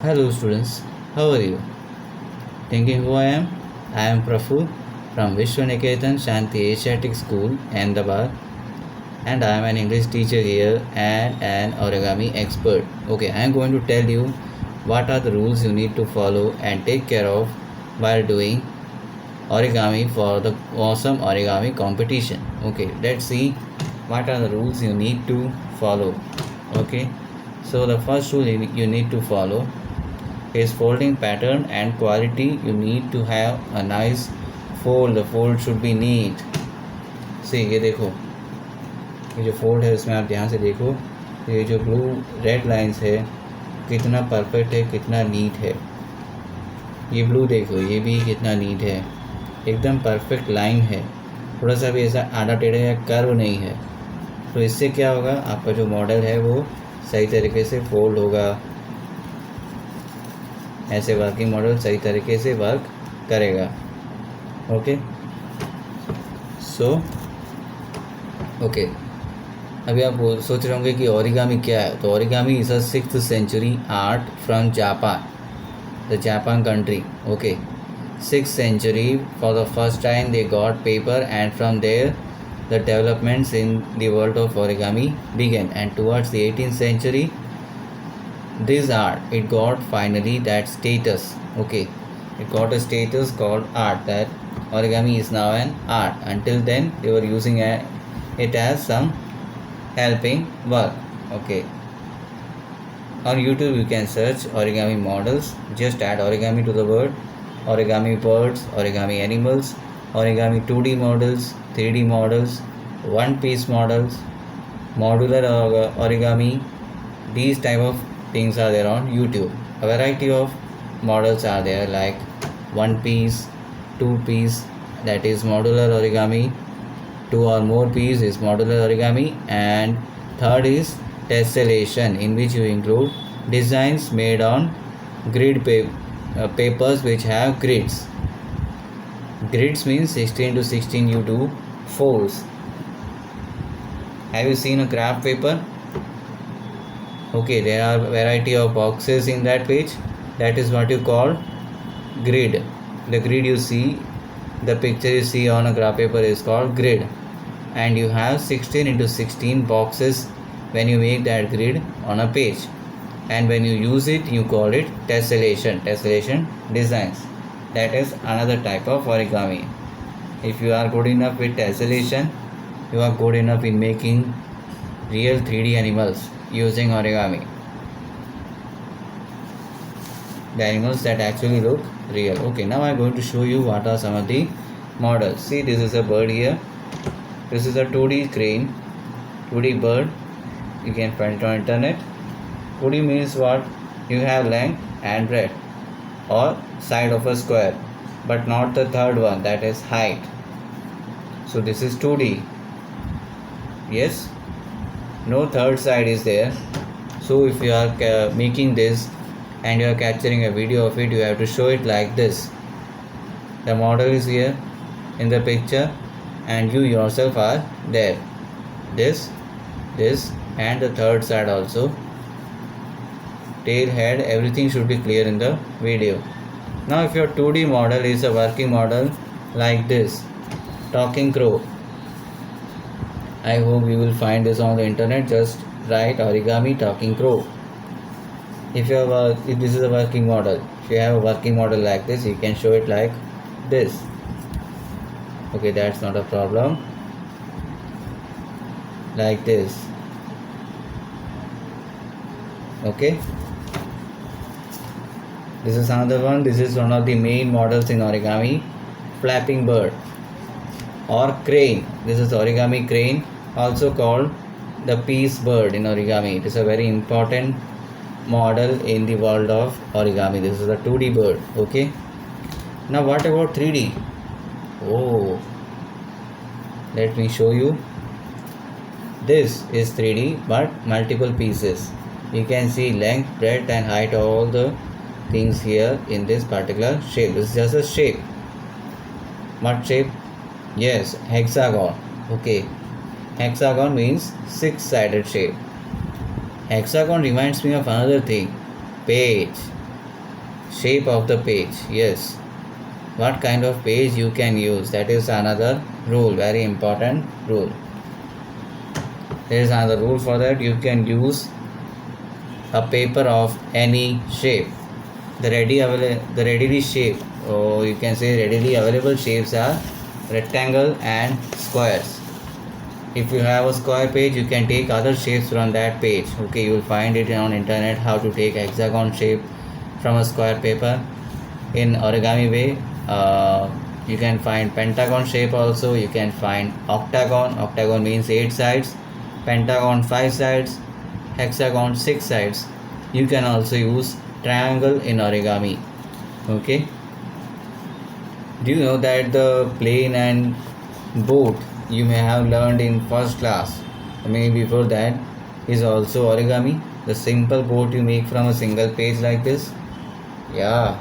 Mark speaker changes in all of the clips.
Speaker 1: Hello students, how are you? Thinking who I am? I am Prafu from Vishwaniketan Shanti Asiatic School, Ahmedabad, and I am an English teacher here and an origami expert. Okay, I am going to tell you what are the rules you need to follow and take care of while doing origami for the awesome origami competition. Okay, let's see what are the rules you need to follow. Okay, so the first rule you need to follow is folding pattern and quality. You need to have a nice fold. The fold should be neat. See, ये देखो, ये जो fold है इसमें आप ध्यान से देखो, ये जो ब्लू रेड लाइंस है कितना परफेक्ट है, कितना नीट है. ये ब्लू देखो, ये भी कितना नीट है, एकदम परफेक्ट लाइन है, थोड़ा सा भी ऐसा आधा टेढ़ा या कर्व नहीं है. तो इससे क्या होगा, आपका जो मॉडल है वो सही तरीके से फोल्ड होगा. ऐसे वर्किंग मॉडल सही तरीके से वर्क करेगा. ओके, सो ओके, अभी आप सोच रहे होंगे कि ओरिगामी क्या है. तो origami is a 6th century art from Japan, the Japan country. Okay, 6th century for the first time they got paper, and from there the developments in the world of origami began. And towards the 18th century this art, it got finally that status. Okay, it got a status called art, that origami is now an art. Until then they were using it as some helping work. Okay, on YouTube you can search origami models. Just add origami to the word. Origami birds, origami animals, origami 2D models, 3D models, one piece models, modular origami. These type of things are there on YouTube. A variety of models are there, like one piece, two piece, that is modular origami, two or more piece is modular origami, and third is tessellation, in which you include designs made on grid papers which have grids. Grids means 16 to 16 you do folds. Have you seen a craft paper? Okay, there are variety of boxes in that page. That is what you call grid. The grid you see, the picture you see on a graph paper is called grid, and you have 16 into 16 boxes when you make that grid on a page, and when you use it you call it tessellation. Tessellation designs, that is another type of origami. If you are good enough with tessellation, you are good enough in making real 3D animals using origami, the animals that actually look real. Okay, now I am going to show you what are some of the models. See, this is a bird here. This is a 2D crane, 2D bird. You can find it on internet. 2D means what? You have length and breadth or side of a square, but not the third one, that is height. So this is 2D. Yes, no third side is there. So if you are making this and you are capturing a video of it, you have to show it like this. The model is here in the picture and you yourself are there. This and the third side also, tail, head, everything should be clear in the video. Now if your 2D model is a working model like this, talking crow, I hope you will find this on the internet. Just write origami talking crow. If this is a working model, if you have a working model like this, you can show it like this. Okay, that's not a problem. Like this. Okay, this is another one. This is one of the main models in origami, flapping bird or crane. This is origami crane, also called the peace bird in origami. It is a very important model in the world of origami. This is a 2D bird. Okay, now what about 3D? Oh, let me show you. This is 3D but multiple pieces. You can see length, breadth and height, all the things here in this particular shape. This is just a shape. What shape? Yes, hexagon. Okay, hexagon means 6-sided shape. Hexagon reminds me of another thing, page. shape of the page. Yes, what kind of page you can use, that is another rule, very important rule. There is another rule for that. You can use a paper of any shape. The readily shape, or you can say readily available shapes are rectangle and squares. If you have a square page, you can take other shapes from that page. Okay, you will find it on internet how to take hexagon shape from a square paper. In origami way, you can find pentagon shape also. You can find octagon. Octagon means 8 sides. Pentagon 5 sides. Hexagon 6 sides. You can also use triangle in origami. Okay. Do you know that the plane and boat you may have learned in first class, maybe before that, is also origami? The simple boat you make from a single page like this. Yeah.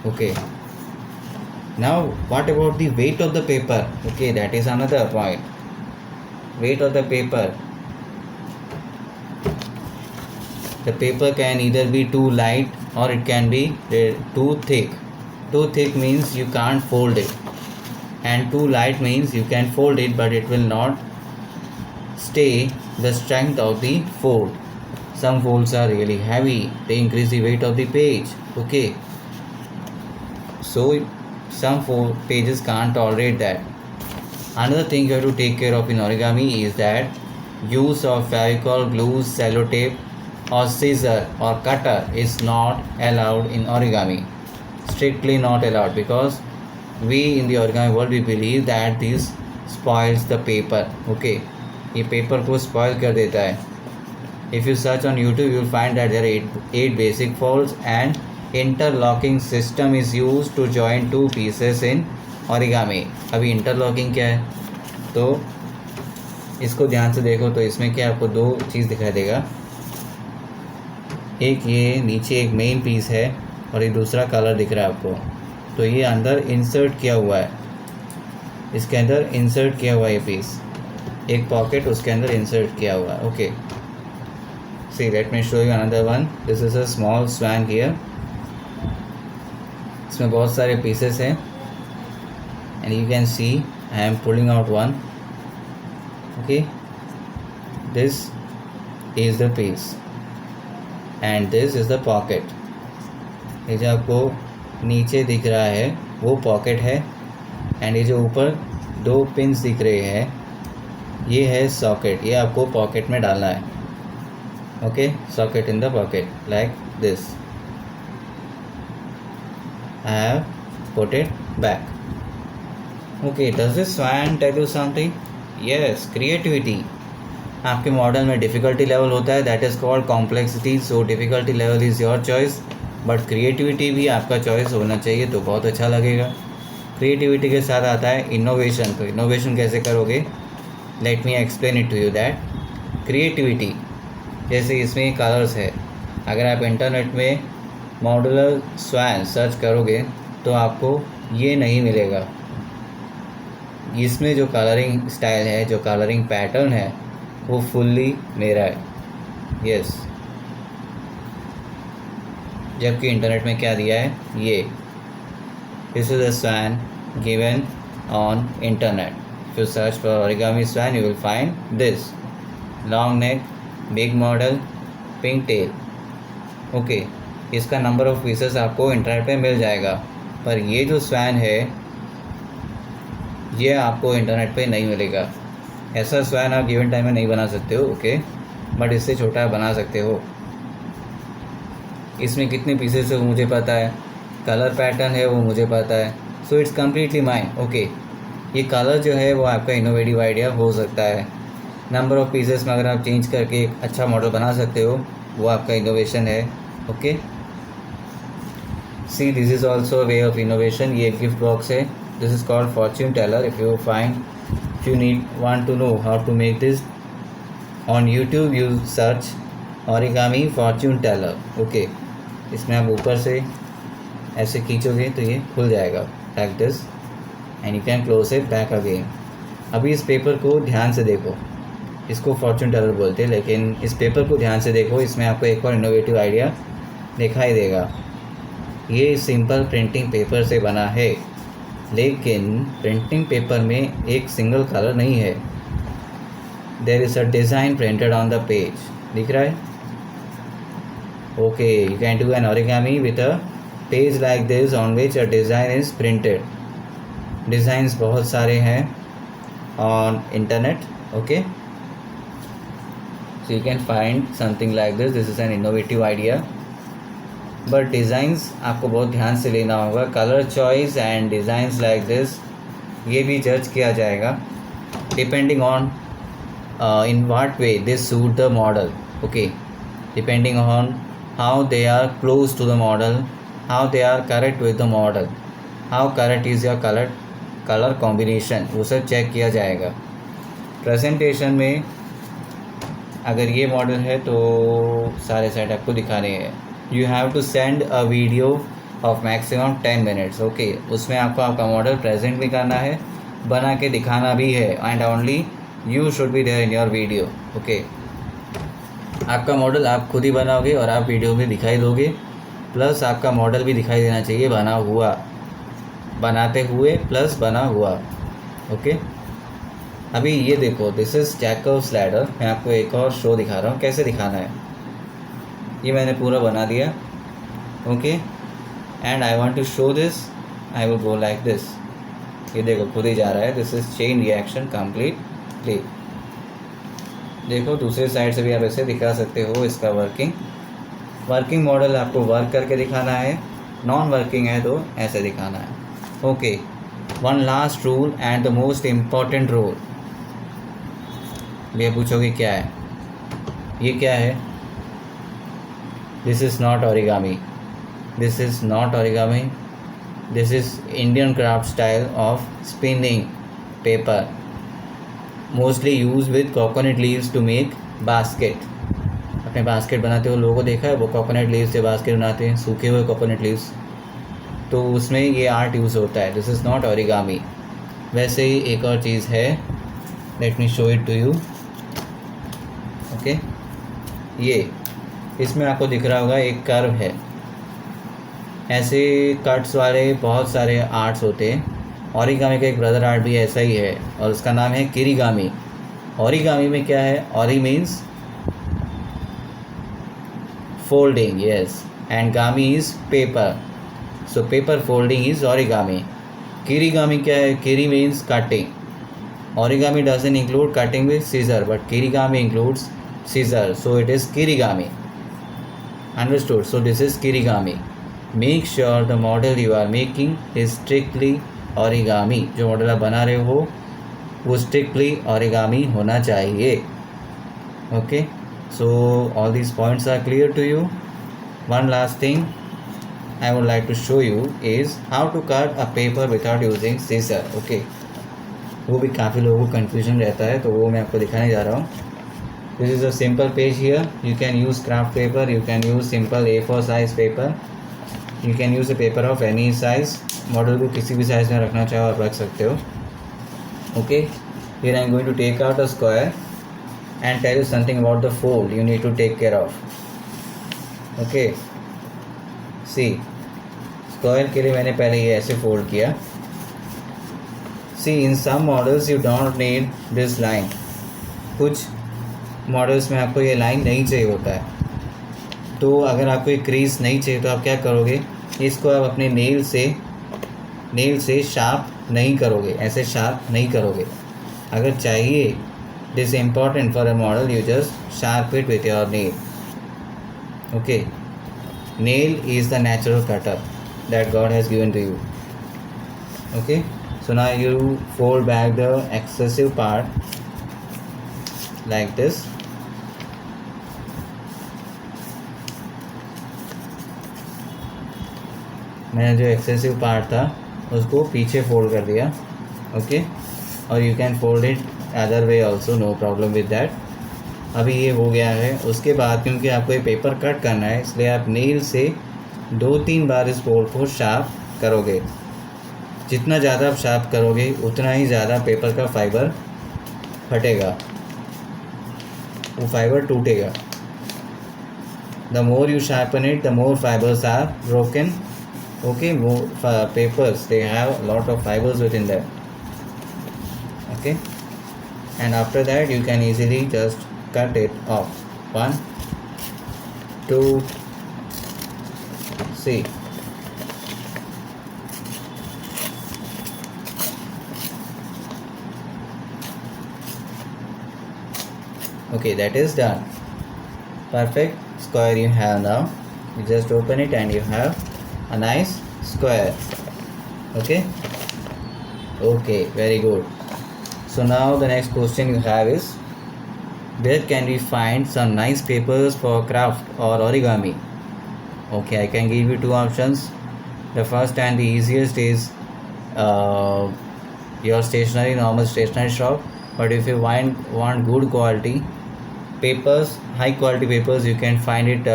Speaker 1: Okay. Now what about the weight of the paper? Okay, that is another point. Weight of the paper. The paper can either be too light or it can be too thick. Too thick means you can't fold it, and too light means you can fold it but it will not stay the strength of the fold. Some folds are really heavy, they increase the weight of the page. Okay, so some pages can't tolerate that. Another thing you have to take care of in origami is that use of Fevicol, glue, sellotape or scissor or cutter is not allowed in origami. Strictly not allowed, because we in the origami world we believe that this spoils the paper. Okay, ये paper को spoil कर देता है. If you search on YouTube, you will find that there are 8 basic folds and interlocking system is used to join 2 pieces in origami. अभी interlocking क्या है, तो इसको ध्यान से देखो तो इसमें क्या आपको 2 चीज़ दिखाई देगा. एक ये नीचे एक मेन पीस है और एक दूसरा कलर दिख रहा है आपको. तो ये अंदर इंसर्ट किया हुआ है, इसके अंदर इंसर्ट किया हुआ है ये पीस, एक पॉकेट उसके अंदर इंसर्ट किया हुआ है. Okay, see let me show you another one. This is a small swan here. इसमें बहुत सारे पीसेस हैं and you can see I am pulling out one. Okay, this is the piece and this is the pocket. ये जो आपको नीचे दिख रहा है वो पॉकेट है एंड ये जो ऊपर 2 पिंस दिख रहे हैं ये है सॉकेट. ये आपको पॉकेट में डालना है. Okay, socket in the pocket like this. I have put it back. Okay, does this swan tell you something? Yes, creativity. आपके मॉडल में डिफ़िकल्टी लेवल होता है, that is called complexity. So difficulty level is your choice, but creativity भी आपका choice होना चाहिए तो बहुत अच्छा लगेगा. क्रिएटिविटी के साथ आता है इनोवेशन. तो इनोवेशन कैसे करोगे? Let me explain it to you that. Creativity जैसे इसमें कलर्स है, अगर आप इंटरनेट में मॉडुलर स्वैन सर्च करोगे तो आपको ये नहीं मिलेगा. इसमें जो कलरिंग स्टाइल है, जो कलरिंग पैटर्न है, वो फुल्ली मेरा है. यस, जबकि इंटरनेट में क्या दिया है, ये this is a swan given on internet. If you search for origami swan you will find this long neck, big model, pink tail. Okay, इसका नंबर ऑफ पीसेस आपको इंटरनेट पे मिल जाएगा, पर ये जो स्वैन है ये आपको इंटरनेट पे नहीं मिलेगा. ऐसा स्वैन आप गिवन टाइम में नहीं बना सकते हो. ओके, बट इससे छोटा बना सकते हो. इसमें कितने पीसेस है वो मुझे पता है, कलर पैटर्न है वो मुझे पता है. So it's completely mine. Okay, ये कलर जो है वो आपका इनोवेटिव आइडिया हो सकता है. नंबर ऑफ़ पीसेस में अगर आप चेंज करके एक अच्छा मॉडल बना सकते हो वो आपका इनोवेशन है. Okay, see this is also way of innovation. ये गिफ्ट बॉक्स है, this is called fortune teller. If you need want to know how to make this on YouTube, you search origami fortune teller. Okay, इसमें आप ऊपर से ऐसे खींचोगे तो ये खुल जाएगा like this and you can close it back again. अभी इस पेपर को ध्यान से देखो, इसको फॉर्च्यून टेलर बोलते हैं, लेकिन इस पेपर को ध्यान से देखो. इसमें आपको एक और इनोवेटिव आइडिया दिखाई देगा। ये सिंपल प्रिंटिंग पेपर से बना है, लेकिन प्रिंटिंग पेपर में एक सिंगल कलर नहीं है। There is a design printed on the page, दिख रहा है? Okay, you can do an origami with a page like this on which a design is printed. Designs बहुत सारे हैं on internet, okay, so you can find something like this is an innovative idea, but designs आपको बहुत ध्यान से लेना होगा। Colour choice and designs like this ये भी जज किया जाएगा depending on in what way they suit the model, okay, depending on how they are close to the model, how they are correct with the model, how correct is your color combination, वो सब check किया जाएगा। Presentation में अगर ये model है तो सारे साइड आपको दिखाने हैं। You have to send a video of maximum 10 minutes, okay, उसमें आपको आपका मॉडल प्रेजेंट भी करना है, बना के दिखाना भी है, and only you should be there in your video, okay. आपका मॉडल आप खुद ही बनाओगे और आप वीडियो में दिखाई दोगे, प्लस आपका मॉडल भी दिखाई देना चाहिए बना हुआ, बनाते हुए प्लस बना हुआ, ओके। अभी ये देखो, दिस इज़ जैकब्स लैडर। मैं आपको एक और शो दिखा रहा हूँ कैसे दिखाना है। ये मैंने पूरा बना दिया, okay, and I want to show this, I will go like this. ये देखो खुद ही जा रहा है, this is chain reaction complete. देखो दूसरे साइड से भी आप ऐसे दिखा सकते हो। इसका वर्किंग मॉडल आपको वर्क करके दिखाना है, नॉन वर्किंग है तो ऐसे दिखाना है, okay. One last rule and the most important rule. ये पूछोगे क्या है, ये क्या है? This is not origami, this is not origami, this is Indian craft style of spinning paper, mostly use with coconut leaves to make basket. अपने basket बनाते हो लोगों को देखा है, वो कोकोनट लीव्स से बास्केट बनाते हैं, सूखे हुए कोकोनट लीव्स, तो उसमें ये आर्ट यूज़ होता है। This is not origami. वैसे ही एक और चीज़ है, let me show it to you, okay. ये इसमें आपको दिख रहा होगा एक कर्व है, ऐसे कट्स वाले बहुत सारे आर्ट्स होते हैं। ओरिगामी का एक ब्रदर आर्ट भी ऐसा ही है और उसका नाम है किरीगामी। ओरिगामी में क्या है? Ori means folding, yes, and gami is paper, so paper folding is origami. Kirigami क्या है? Kiri means cutting. Origami doesn't include cutting with scissor, but kirigami includes scissor, so it is kirigami. Understood? So this is kirigami. Make sure the model you are making is strictly origami. जो model आप बना रहे हो वो strictly origami होना चाहिए, okay. So all these points are clear to you. One last thing I would like to show you is how to cut a paper without using scissor, okay. वो भी काफ़ी लोगों को कन्फ्यूजन रहता है, तो वो मैं आपको दिखाने जा रहा हूँ। This is a simple page here, you can use craft paper, you can use simple A4 size paper, you can use a paper of any size. Model को किसी भी साइज़ में रखना चाहो आप रख सकते हो, okay. Here I am going to take out a square and tell you something about the fold you need to take care of, okay. See, square के लिए मैंने पहले ये ऐसे फोल्ड किया। See, in some models you don't need this line. कुछ models में आपको ये लाइन नहीं चाहिए होता है, तो अगर आपको ये क्रीज नहीं चाहिए तो आप क्या करोगे, इसको आप अपने नेल से शार्प नहीं करोगे, ऐसे शार्प नहीं करोगे। अगर चाहिए, this important for a model, you just sharp it with your nail, okay. Nail is the natural cutter that God has given to you, okay. So now you fold back the excessive part like this, मैंने जो excessive part था उसको पीछे fold कर दिया, okay. और you can fold it other way also, no problem with that. अभी ये हो गया है। उसके बाद क्योंकि आपको ये पेपर कट करना है, इसलिए आप नील से 2-3 बार इस फोल्ड को शार्प करोगे। जितना ज़्यादा आप शार्प करोगे उतना ही ज़्यादा पेपर का फाइबर फटेगा, वो फाइबर टूटेगा, The more you sharpen it, the more fibers are broken. Okay, more papers, they have a lot of fibers within them. Okay, and after that you can easily just cut it off. 1 2 see. Okay, that is done. Perfect square you have now. You just open it and you have a nice square. Okay, okay, very good. So now the next question you have is, where can we find some nice papers for craft or origami? Okay, I can give you two options. The first and the easiest is uh, your normal stationery shop. But if you want good quality papers, high quality papers, you can find it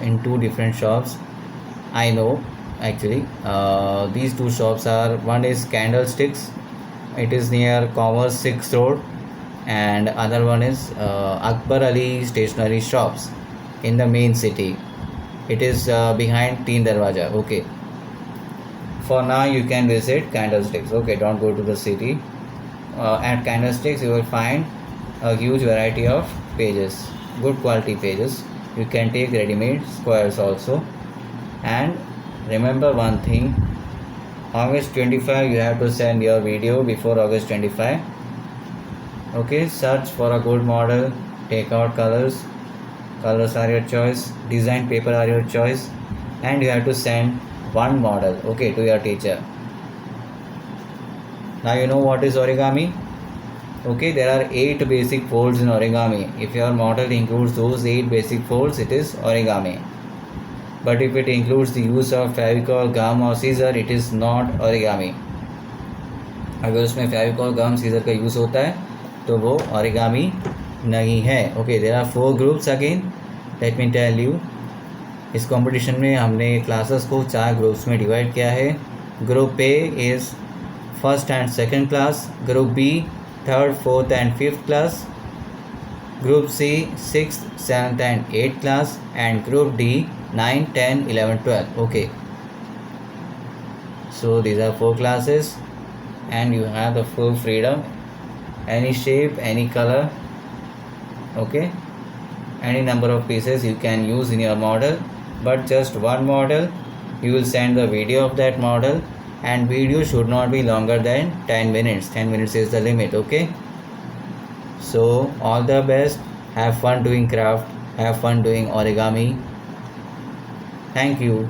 Speaker 1: in two different shops. I know actually. These two shops are, one is Candlesticks, it is near Commerce 6th Road, and other one is Akbar Ali Stationery Shops in the main city. It is behind Teen Darwaja. Okay, for now you can visit Candlesticks. Okay, don't go to the city. At Candlesticks you will find a huge variety of pages, good quality pages. You can take ready-made squares also. And remember one thing, August 25 you have to send your video before August 25. Okay, search for a good model, take out colors are your choice, design paper are your choice, and you have to send one model, okay, to your teacher. Now you know what is origami. Okay, there are 8 basic folds in origami. If your model includes those 8 basic folds, it is origami. But if it includes the use of Fevicol, gum or scissor, it is not origami. अगर उसमें Fevicol gum scissor का use होता है तो वो origami नहीं है. Okay, there are 4 groups again. Let me tell you, इस कंपटीशन में हमने क्लासेस को 4 ग्रुप्स में डिवाइड किया है. Group A is first and second class, group B third fourth and fifth class, group C 6th 7th and 8th class, and group D 9 10 11 12. Okay, so these are 4 classes and you have the full freedom, any shape, any color, okay, any number of pieces you can use in your model, but just one model. You will send the video of that model, and video should not be longer than 10 minutes. 10 minutes is the limit. Okay, so all the best, have fun doing craft, have fun doing origami. Thank you.